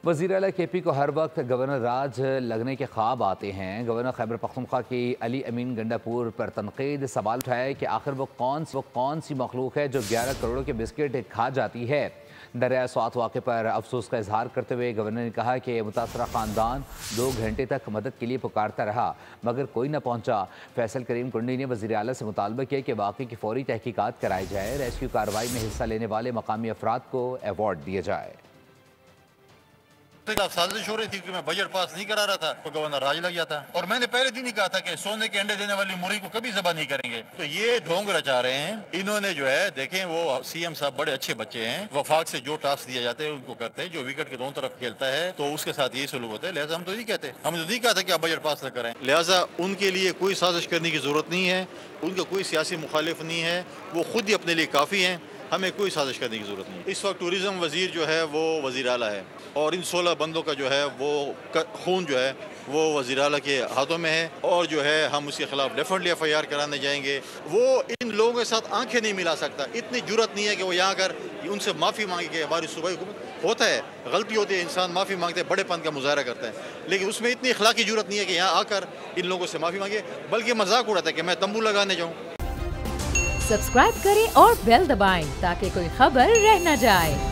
वज़ीर आला KP को हर वक्त गवर्नर राज लगने के ख्वाब आते हैं। गवर्नर खैबर पख्तूनख्वा की अली अमीन गंडापुर पर तनकीद, सवाल उठाया कि आखिर वो कौन सी मखलूक है जो 11 करोड़ के बिस्किट खा जाती है। दरिया स्वात वाक़े पर अफसोस का इजहार करते हुए गवर्नर ने कहा कि मुतासरा ख़ानदान 2 घंटे तक मदद के लिए पुकारता रहा मगर कोई न पहुँचा। फैसल करीम कुंडी ने वज़ीर आला से मुतालबा किया कि वाक़े की फौरी तहकीकात कराई जाए, रेस्क्यू कार्रवाई में हिस्सा लेने वाले मकामी अफराद को अवार्ड दिए जाए। साजिश हो रही थी कि मैं बजट पास नहीं करा रहा था तो गवर्नर राज लग जाता। और मैंने पहले दिन ही कहा था कि सोने के अंडे देने वाली मुर्गी को कभी ज़बा नहीं करेंगे। तो ये ढोंग रचा रहे हैं इन्होंने, जो है देखें, वो CM साहब बड़े अच्छे बच्चे हैं, वफाक से जो टास्क दिया जाते हैं उनको करते हैं। जो विकेट के दोनों तरफ खेलता है तो उसके साथ यही सलूक होता है। लिहाजा हम तो नहीं कहते, हमने तो नहीं कहा था कि आप बजट पास न करें। लिहाजा उनके लिए कोई साजिश करने की जरूरत नहीं है, उनका कोई सियासी मुखालिफ नहीं है, वो खुद ही अपने लिए काफ़ी हैं, हमें कोई साजिश करने की जरूरत नहीं। इस वक्त टूरिज्म वजीर जो है वो वजीर आला है और इन 16 बंदों का जो है वो खून जो है वो वजीर आला के हाथों में है और जो है हम उसके खिलाफ डेफिनेटली FIR कराने जाएंगे। वो इन लोगों के साथ आंखें नहीं मिला सकता, इतनी जुर्रत नहीं है कि वो यहाँ आकर उनसे माफ़ी मांगे कि हमारी सूबाई हुकूमत होता है, गलती होती है, इंसान माफ़ी मांगते हैं, बड़ेपन का मुजाहरा करता है, लेकिन उसमें इतनी अखलाकी जुर्रत नहीं है कि यहाँ आकर इन लोगों से माफ़ी मांगे, बल्कि मजाक उड़ाता है कि मैं तंबू लगाने जाऊँ। सब्सक्राइब करें और बेल दबाएं ताकि कोई खबर रह न जाए।